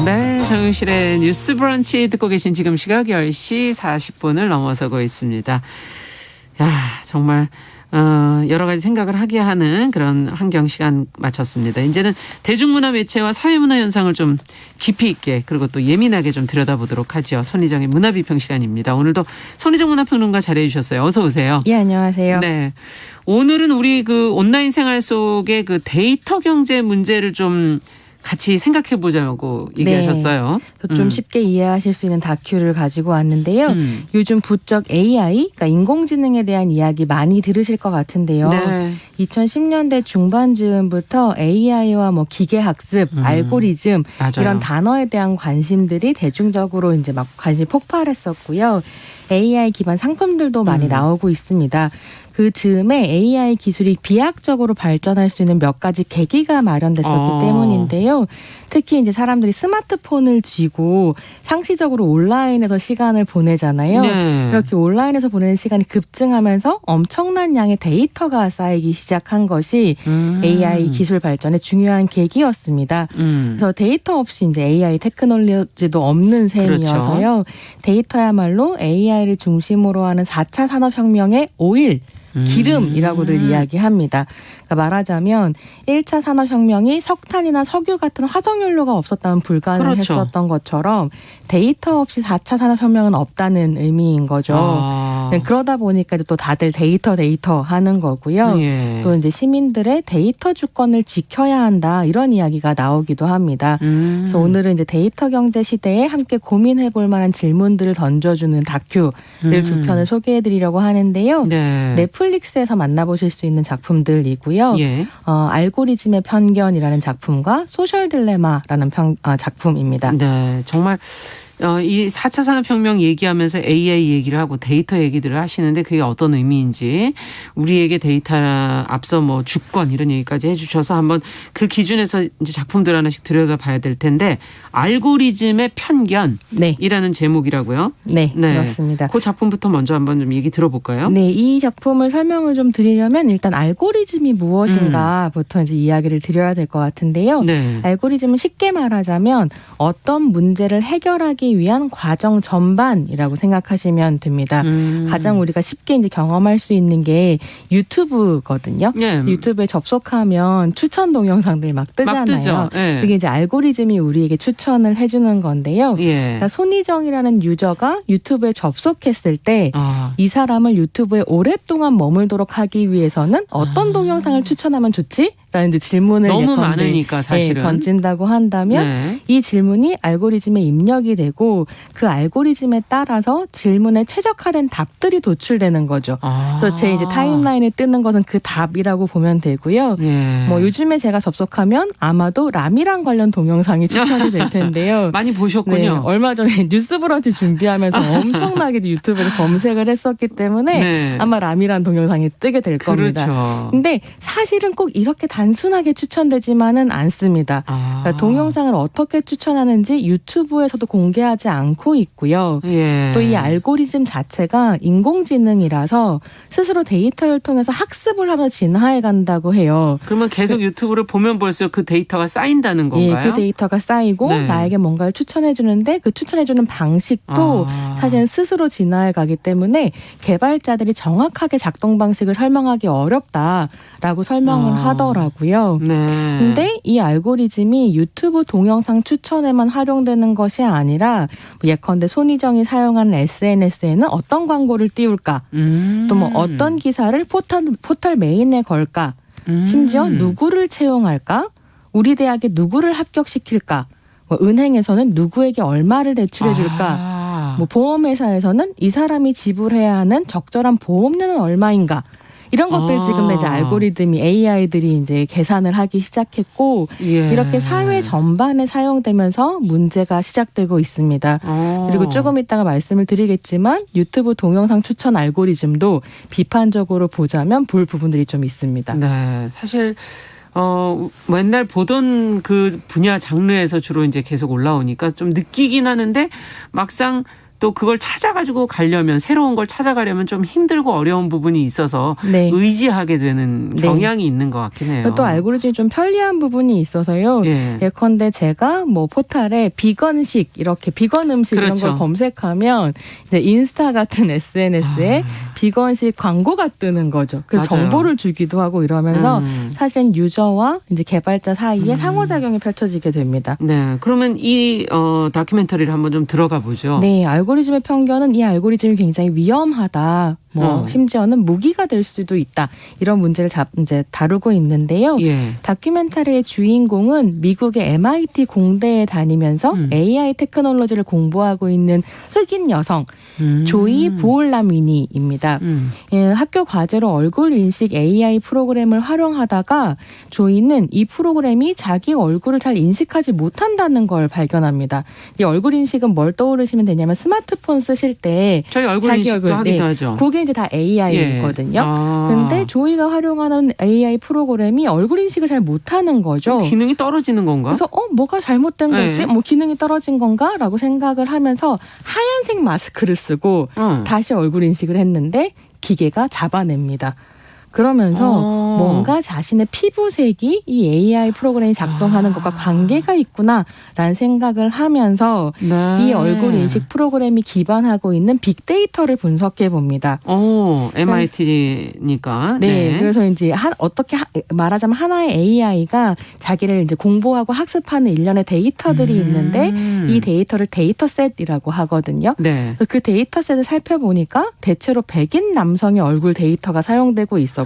네, 정용실의 뉴스 브런치 듣고 계신 지금 시각 10시 40분을 넘어서고 있습니다. 야, 정말 여러 가지 생각을 하게 하는 그런 환경 시간 마쳤습니다. 이제는 대중문화 매체와 사회문화 현상을 좀 깊이 있게 그리고 또 예민하게 좀 들여다보도록 하죠. 손희정의 문화비평 시간입니다. 오늘도 손희정 문화평론가 자리해 주셨어요. 어서 오세요. 예, 안녕하세요. 네, 오늘은 우리 그 온라인 생활 속의 그 데이터 경제 문제를 좀 같이 생각해 보자고 얘기하셨어요. 좀 쉽게 이해하실 수 있는 다큐를 가지고 왔는데요. 요즘 부쩍 AI, 그러니까 인공지능에 대한 이야기 많이 들으실 것 같은데요. 네. 2010년대 중반 즈음부터 AI와 뭐 기계학습, 알고리즘 맞아요. 이런 단어에 대한 관심들이 대중적으로 이제 막 관심이 폭발했었고요. AI 기반 상품들도 많이 나오고 있습니다. 그 즈음에 AI 기술이 비약적으로 발전할 수 있는 몇 가지 계기가 마련됐었기 때문인데요. 특히 이제 사람들이 스마트폰을 쥐고 상시적으로 온라인에서 시간을 보내잖아요. 네. 그렇게 온라인에서 보내는 시간이 급증하면서 엄청난 양의 데이터가 쌓이기 시작한 것이 AI 기술 발전의 중요한 계기였습니다. 그래서 데이터 없이 이제 AI 테크놀로지도 없는 셈이어서요. 그렇죠. 데이터야말로 AI를 중심으로 하는 4차 산업혁명의 오일, 기름이라고들 이야기합니다. 그러니까 말하자면 1차 산업혁명이 석탄이나 석유 같은 화석연료가 없었다면 불가능했었던 그렇죠. 것처럼 데이터 없이 4차 산업혁명은 없다는 의미인 거죠. 그러다 보니까 또 다들 데이터 하는 거고요. 예. 또 이제 시민들의 데이터 주권을 지켜야 한다 이런 이야기가 나오기도 합니다. 그래서 오늘은 이제 데이터 경제 시대에 함께 고민해 볼 만한 질문들을 던져주는 다큐를 두 편을 소개해 드리려고 하는데요. 네. 넷플릭스에서 만나보실 수 있는 작품들이고요. 예. 알고리즘의 편견이라는 작품과 소셜 딜레마라는 작품입니다. 네, 정말 이 4차 산업혁명 얘기하면서 AI 얘기를 하고 데이터 얘기들을 하시는데 그게 어떤 의미인지 우리에게 데이터 앞서 뭐 주권 이런 얘기까지 해주셔서 한번 그 기준에서 이제 작품들 하나씩 들여다봐야 될 텐데 알고리즘의 편견이라는 제목이라고요? 네, 그렇습니다. 그 작품부터 먼저 한번 좀 얘기 들어볼까요? 네, 이 작품을 설명을 좀 드리려면 일단 알고리즘이 무엇인가부터 이제 이야기를 드려야 될 것 같은데요. 네. 알고리즘은 쉽게 말하자면 어떤 문제를 해결하기 위한 과정 전반이라고 생각하시면 됩니다. 가장 우리가 쉽게 이제 경험할 수 있는 게 유튜브거든요. 네. 유튜브에 접속하면 추천 동영상들 막 뜨잖아요. 막 뜨죠. 네. 그게 이제 알고리즘이 우리에게 추천을 해주는 건데요. 예. 그러니까 손희정이라는 유저가 유튜브에 접속했을 때 이 사람을 유튜브에 오랫동안 머물도록 하기 위해서는 어떤 동영상을 추천하면 좋지? 라는 이제 질문을 너무 많으니까 사실은 던진다고 한다면 네. 이 질문이 알고리즘에 입력이 되고 그 알고리즘에 따라서 질문에 최적화된 답들이 도출되는 거죠. 그래서 제 이제 타임라인에 뜨는 것은 그 답이라고 보면 되고요. 예. 뭐 요즘에 제가 접속하면 아마도 라미랑 관련 동영상이 추천이 될 텐데요. 많이 보셨군요. 네, 얼마 전에 뉴스브런치 준비하면서 엄청나게 유튜브에서 검색을 했었기 때문에 네. 아마 라미란 동영상이 뜨게 될 겁니다. 그렇죠. 근데 사실은 꼭 이렇게 단순하게 추천되지만은 않습니다. 그러니까 동영상을 어떻게 추천하는지 유튜브에서도 공개하지 않고 있고요. 예. 또 이 알고리즘 자체가 인공지능이라서 스스로 데이터를 통해서 학습을 하면서 진화해 간다고 해요. 그러면 계속 유튜브를 보면 볼수록 그 데이터가 쌓인다는 건가요? 예, 그 데이터가 쌓이고 네. 나에게 뭔가를 추천해 주는데 그 추천해 주는 방식도 사실은 스스로 진화해 가기 때문에 개발자들이 정확하게 작동 방식을 설명하기 어렵다라고 설명을 하더라고요. 네. 근데 이 알고리즘이 유튜브 동영상 추천에만 활용되는 것이 아니라 예컨대 손희정이 사용하는 SNS에는 어떤 광고를 띄울까? 또 뭐 어떤 기사를 포털 메인에 걸까? 심지어 누구를 채용할까? 우리 대학에 누구를 합격시킬까? 뭐 은행에서는 누구에게 얼마를 대출해 줄까? 뭐 보험회사에서는 이 사람이 지불해야 하는 적절한 보험료는 얼마인가? 이런 것들 지금 이제 알고리즘이 AI들이 이제 계산을 하기 시작했고 예. 이렇게 사회 전반에 사용되면서 문제가 시작되고 있습니다. 그리고 조금 이따가 말씀을 드리겠지만 유튜브 동영상 추천 알고리즘도 비판적으로 보자면 볼 부분들이 좀 있습니다. 네, 사실 맨날 보던 그 분야 장르에서 주로 이제 계속 올라오니까 좀 느끼긴 하는데 막상 또 그걸 찾아가지고 가려면 새로운 걸 찾아가려면 좀 힘들고 어려운 부분이 있어서 네. 의지하게 되는 네. 경향이 있는 것 같긴 해요. 또 알고리즘이 좀 편리한 부분이 있어서요. 예. 예컨대 제가 뭐 포탈에 비건식 이렇게 비건 음식 그렇죠. 이런 걸 검색하면 이제 인스타 같은 SNS에 비건식 광고가 뜨는 거죠. 그래서 맞아요. 정보를 주기도 하고 이러면서 사실은 유저와 이제 개발자 사이에 상호작용이 펼쳐지게 됩니다. 네, 그러면 이 다큐멘터리를 한번 좀 들어가 보죠. 네, 알고리즘의 편견은 이 알고리즘이 굉장히 위험하다. 심지어는 무기가 될 수도 있다. 이런 문제를 이제 다루고 있는데요. 예. 다큐멘터리의 주인공은 미국의 MIT 공대에 다니면서 AI 테크놀로지를 공부하고 있는 흑인 여성 조이 보울라미니입니다. 학교 과제로 얼굴 인식 AI 프로그램을 활용하다가 조이는 이 프로그램이 자기 얼굴을 잘 인식하지 못한다는 걸 발견합니다. 이 얼굴 인식은 뭘 떠오르시면 되냐면 스마트폰 쓰실 때 저희 얼굴 자기 인식도 얼굴, 하기도 하죠. 그게 이제 다 AI거든요. 근데 조이가 활용하는 AI 프로그램이 얼굴 인식을 잘 못하는 거죠. 기능이 떨어지는 건가? 그래서 뭐가 잘못된 거지? 네. 뭐 기능이 떨어진 건가라고 생각을 하면서 하얀색 마스크를 쓰고 다시 얼굴 인식을 했는데 기계가 잡아냅니다. 그러면서 뭔가 자신의 피부색이 이 AI 프로그램이 작동하는 것과 관계가 있구나라는 생각을 하면서 네. 이 얼굴 인식 프로그램이 기반하고 있는 빅데이터를 분석해 봅니다. MIT니까. 네, 그래서 이제 어떻게 말하자면 하나의 AI가 자기를 이제 공부하고 학습하는 일련의 데이터들이 있는데 이 데이터를 데이터셋이라고 하거든요. 네. 그래서 그 데이터셋을 살펴보니까 대체로 백인 남성의 얼굴 데이터가 사용되고 있었고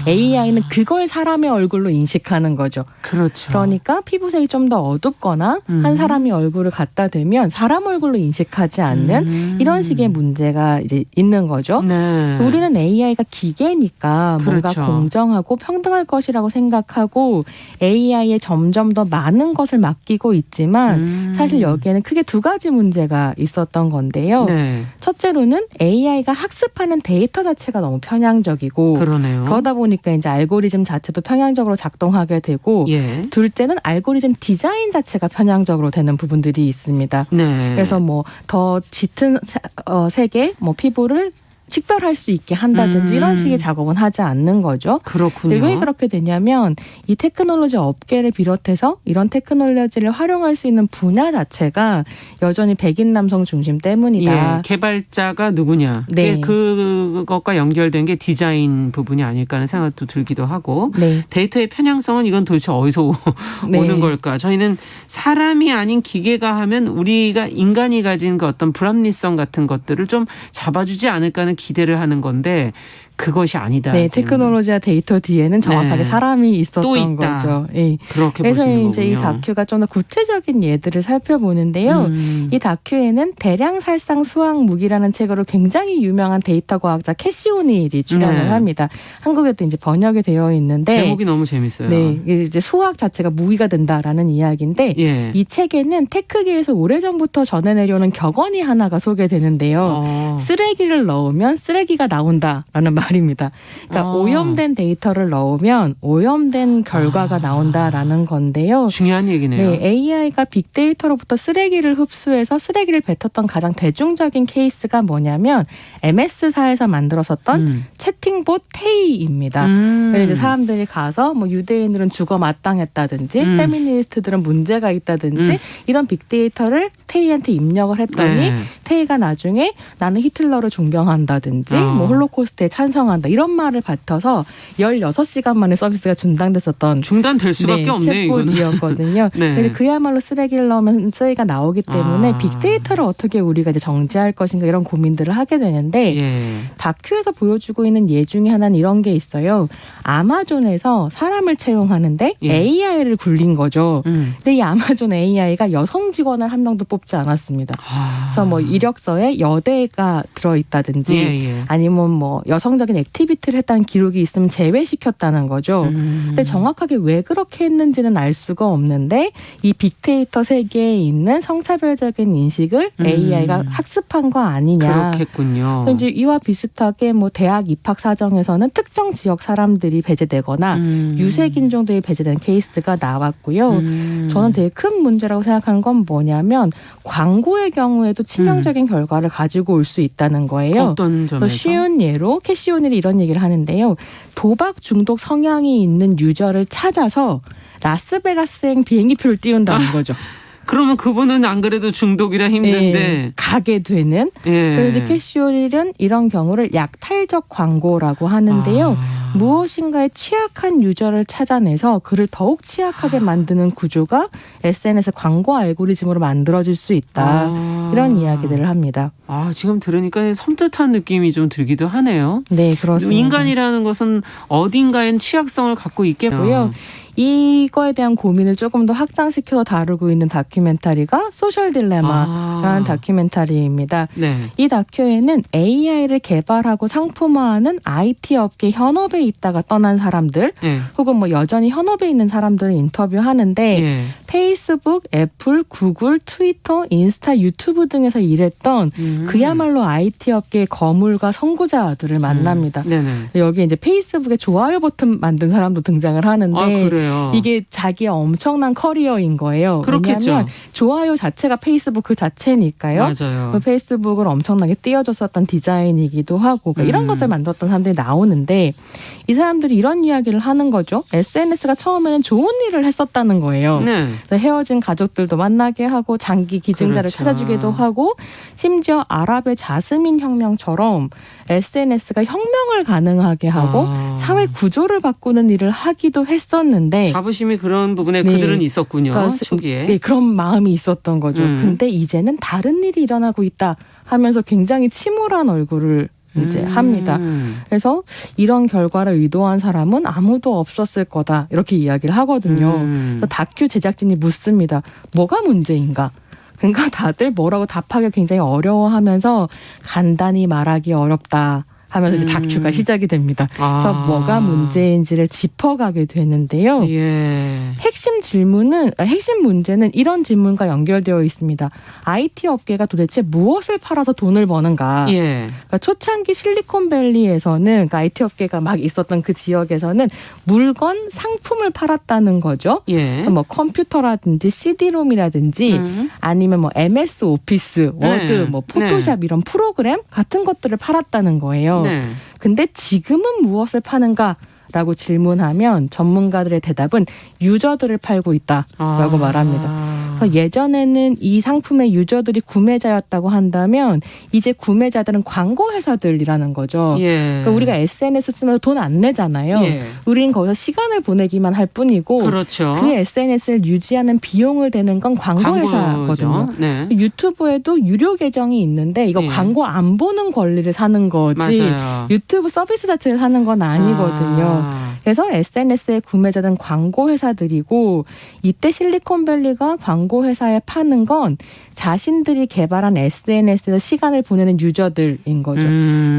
AI는 그걸 사람의 얼굴로 인식하는 거죠. 그렇죠. 그러니까 피부색이 좀 더 어둡거나 한 사람이 얼굴을 갖다 대면 사람 얼굴로 인식하지 않는 이런 식의 문제가 이제 있는 거죠. 네. 우리는 AI가 기계니까 뭔가 그렇죠. 공정하고 평등할 것이라고 생각하고 AI에 점점 더 많은 것을 맡기고 있지만 사실 여기에는 크게 두 가지 문제가 있었던 건데요. 네. 첫째로는 AI가 학습하는 데이터 자체가 너무 편향적이고 그러네요. 그러다 보니까 이제 알고리즘 자체도 편향적으로 작동하게 되고 예. 둘째는 알고리즘 디자인 자체가 편향적으로 되는 부분들이 있습니다. 네. 그래서 뭐 더 짙은 색의 뭐 피부를 식별할 수 있게 한다든지 이런 식의 작업은 하지 않는 거죠. 그렇군요. 왜 그렇게 되냐면 이 테크놀로지 업계를 비롯해서 이런 테크놀로지를 활용할 수 있는 분야 자체가 여전히 백인 남성 중심 때문이다. 예, 개발자가 누구냐. 네. 그것과 연결된 게 디자인 부분이 아닐까 하는 생각도 들기도 하고 네. 데이터의 편향성은 이건 도대체 어디서 네. 오는 걸까. 저희는 사람이 아닌 기계가 하면 우리가 인간이 가진 그 어떤 불합리성 같은 것들을 좀 잡아주지 않을까 하는 기대를 하는 건데 그것이 아니다. 네, 지금. 테크놀로지와 데이터 뒤에는 정확하게 네. 사람이 또 있었던 있다. 거죠. 예. 그렇게 그래서 보시는 이제 이 거군요. 다큐가 좀 더 구체적인 예들을 살펴보는데요. 이 다큐에는 대량살상 수학무기라는 책으로 굉장히 유명한 데이터 과학자 캐시 오닐이 출연을 네. 합니다. 한국에도 이제 번역이 되어 있는데 제목이 너무 재밌어요. 네, 이제 수학 자체가 무기가 된다라는 이야기인데 예. 이 책에는 테크계에서 오래전부터 전해 내려오는 격언이 하나가 소개되는데요. 쓰레기를 넣으면 쓰레기가 나온다라는 말입니다. 그러니까 오염된 데이터를 넣으면 오염된 결과가 나온다라는 건데요. 중요한 얘기네요. 네, AI가 빅데이터로부터 쓰레기를 흡수해서 쓰레기를 뱉었던 가장 대중적인 케이스가 뭐냐면 MS사에서 만들었었던 채팅봇 테이입니다. 그래서 이제 사람들이 가서 뭐 유대인들은 죽어 마땅했다든지 페미니스트들은 문제가 있다든지 이런 빅데이터를 테이한테 입력을 했더니 네. 테이가 나중에 나는 히틀러를 존경한다든지 뭐 홀로코스트에 찬성한다 이런 말을 받아서 16시간 만에 서비스가 중단됐었던 중단될 수밖에 없네요. 이거는. 챗봇이었거든요. 네. 근데 그야말로 쓰레기를 넣으면 쓰레기가 나오기 때문에 빅데이터를 어떻게 우리가 이제 정지할 것인가 이런 고민들을 하게 되는데 예. 다큐에서 보여주고 있는 예 중에 하나는 이런 게 있어요. 아마존에서 사람을 채용하는데 예. AI를 굴린 거죠. 근데 이 아마존 AI가 여성 직원을 한 명도 뽑지 않았습니다. 그래서 뭐 이력서에 여대가 들어있다든지 예. 아니면 뭐 여성 부정적인 액티비티를 했다는 기록이 있으면 제외시켰다는 거죠. 근데 정확하게 왜 그렇게 했는지는 알 수가 없는데 이 빅데이터 세계에 있는 성차별적인 인식을 AI가 학습한 거 아니냐. 그렇겠군요. 이제 이와 비슷하게 뭐 대학 입학 사정에서는 특정 지역 사람들이 배제되거나 유색인 정도에 배제된 케이스가 나왔고요. 저는 되게 큰 문제라고 생각한 건 뭐냐면 광고의 경우에도 치명적인 결과를 가지고 올 수 있다는 거예요. 어떤 점에서? 쉬운 예로 캐시오닐이 이런 얘기를 하는데요. 도박 중독 성향이 있는 유저를 찾아서 라스베가스행 비행기표를 띄운다는 거죠. 그러면 그분은 안 그래도 중독이라 힘든데 예, 가게 되는. 그래서 이제 캐시오닐은 이런 경우를 약탈적 광고라고 하는데요. 무엇인가에 취약한 유저를 찾아내서 그를 더욱 취약하게 만드는 구조가 SNS 광고 알고리즘으로 만들어질 수 있다. 이런 이야기들을 합니다. 지금 들으니까 섬뜩한 느낌이 좀 들기도 하네요. 네, 그렇습니다. 인간이라는 것은 어딘가엔 취약성을 갖고 있겠고요. 이거에 대한 고민을 조금 더 확장시켜서 다루고 있는 다큐멘터리가 소셜 딜레마라는 다큐멘터리입니다. 네. 이 다큐에는 AI를 개발하고 상품화하는 IT 업계 현업에 있다가 떠난 사람들 네. 혹은 뭐 여전히 현업에 있는 사람들을 인터뷰하는데 예. 페이스북, 애플, 구글, 트위터, 인스타, 유튜브 등에서 일했던 그야말로 IT 업계의 거물과 선구자들을 만납니다. 네네. 여기 이제 페이스북에 좋아요 버튼 만든 사람도 등장을 하는데 그래요. 이게 자기의 엄청난 커리어인 거예요. 그렇겠죠. 왜냐하면 좋아요 자체가 페이스북 그 자체니까요. 맞아요. 그 페이스북을 엄청나게 띄워줬었던 디자인이기도 하고 그러니까 이런 것들 만들었던 사람들이 나오는데 이 사람들이 이런 이야기를 하는 거죠. SNS가 처음에는 좋은 일을 했었다는 거예요. 네. 그래서 헤어진 가족들도 만나게 하고 장기 기증자를 그렇죠. 찾아주기도 하고 심지어 아랍의 자스민 혁명처럼 SNS가 혁명을 가능하게 하고 사회 구조를 바꾸는 일을 하기도 했었는데 자부심이 그런 부분에 네. 그들은 있었군요. 그러니까 초기에. 네, 그런 마음이 있었던 거죠. 근데 이제는 다른 일이 일어나고 있다 하면서 굉장히 침울한 얼굴을 이제 합니다. 그래서 이런 결과를 의도한 사람은 아무도 없었을 거다 이렇게 이야기를 하거든요. 그래서 다큐 제작진이 묻습니다. 뭐가 문제인가? 그러니까 다들 뭐라고 답하기 굉장히 어려워하면서 간단히 말하기 어렵다 하면서 이제 다큐가 시작이 됩니다. 그래서 뭐가 문제인지를 짚어가게 되는데요. 예. 핵심 문제는 이런 질문과 연결되어 있습니다. IT 업계가 도대체 무엇을 팔아서 돈을 버는가? 예. 그러니까 초창기 실리콘밸리에서는 그러니까 IT 업계가 막 있었던 그 지역에서는 물건, 상품을 팔았다는 거죠. 예. 뭐 컴퓨터라든지 CD롬이라든지 아니면 뭐 MS 오피스, 워드, 네. 뭐 포토샵 이런 프로그램 같은 것들을 팔았다는 거예요. 네. 근데 지금은 무엇을 파는가라고 질문하면 전문가들의 대답은 유저들을 팔고 있다라고 말합니다. 그래서 예전에는 이 상품의 유저들이 구매자였다고 한다면 이제 구매자들은 광고 회사들이라는 거죠. 예. 그러니까 우리가 SNS 쓰면서 돈 안 내잖아요. 예. 우리는 거기서 시간을 보내기만 할 뿐이고 그렇죠. 그 SNS를 유지하는 비용을 대는 건 광고 회사거든요. 네. 유튜브에도 유료 계정이 있는데 이거 예. 광고 안 보는 권리를 사는 거지 맞아요. 유튜브 서비스 자체를 사는 건 아니거든요. 그래서 SNS의 구매자들은 광고 회사들이고 이때 실리콘밸리가 광고 회사에 파는 건 자신들이 개발한 SNS에서 시간을 보내는 유저들인 거죠.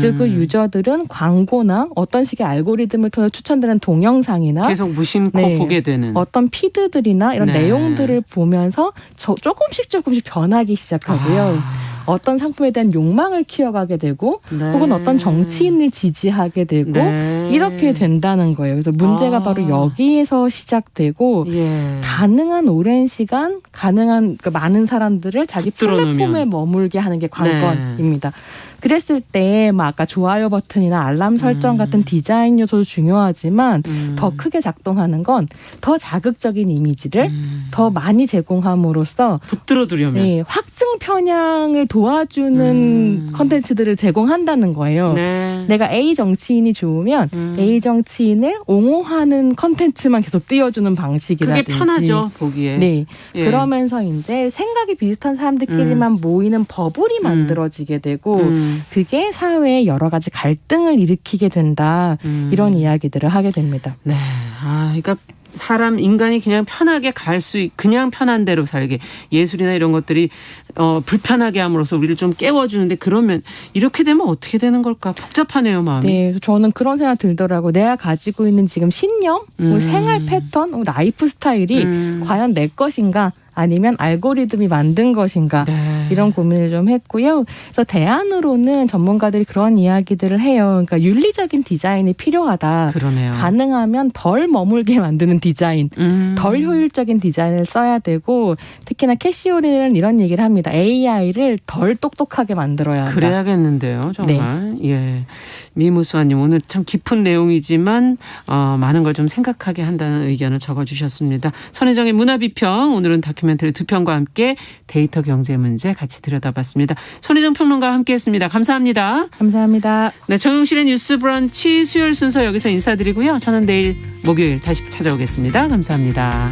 그리고 그 유저들은 광고나 어떤 식의 알고리즘을 통해 추천되는 동영상이나 계속 무심코 네. 보게 되는. 어떤 피드들이나 이런 네. 내용들을 보면서 조금씩 변하기 시작하고요. 어떤 상품에 대한 욕망을 키워가게 되고 네. 혹은 어떤 정치인을 지지하게 되고 네. 이렇게 된다는 거예요. 그래서 문제가 바로 여기에서 시작되고 예. 가능한 오랜 시간 가능한 그러니까 많은 사람들을 자기 붙들어 플랫폼에 놓으면. 머물게 하는 게 관건입니다. 그랬을 때 막 아까 좋아요 버튼이나 알람 설정 같은 디자인 요소도 중요하지만 더 크게 작동하는 건 더 자극적인 이미지를 더 많이 제공함으로써 붙들어 두려면. 네, 확증 편향을 도와주는 컨텐츠들을 제공한다는 거예요. 네. 내가 A 정치인이 좋으면 A 정치인을 옹호하는 컨텐츠만 계속 띄워주는 방식이라든지. 그게 편하죠, 보기에. 네. 예. 그러면서 이제 생각이 비슷한 사람들끼리만 모이는 버블이 만들어지게 되고 그게 사회에 여러 가지 갈등을 일으키게 된다. 이런 이야기들을 하게 됩니다. 네. 그러니까 인간이 그냥 편하게 그냥 편한 대로 살게 예술이나 이런 것들이 불편하게 함으로써 우리를 좀 깨워주는데 그러면 이렇게 되면 어떻게 되는 걸까? 복잡하네요, 마음이. 네, 저는 그런 생각 들더라고요. 내가 가지고 있는 지금 신념, 생활 패턴, 라이프 스타일이 과연 내 것인가? 아니면 알고리즘이 만든 것인가 네. 이런 고민을 좀 했고요. 그래서 대안으로는 전문가들이 그런 이야기들을 해요. 그러니까 윤리적인 디자인이 필요하다. 그러네요. 가능하면 덜 머물게 만드는 디자인, 덜 효율적인 디자인을 써야 되고 특히나 캐시오린은 이런 얘기를 합니다. AI를 덜 똑똑하게 만들어야 한다. 그래야겠는데요, 정말. 네. 예, 미무수아님 오늘 참 깊은 내용이지만 많은 걸 좀 생각하게 한다는 의견을 적어주셨습니다. 손혜정의 문화비평 오늘은 다큐멘터리 두 편과 함께 데이터 경제 문제 같이 들여다봤습니다. 손혜정 평론가와 함께했습니다. 감사합니다. 감사합니다. 네, 정용실의 뉴스 브런치 수요일 순서 여기서 인사드리고요. 저는 내일 목요일 다시 찾아오겠습니다. 감사합니다.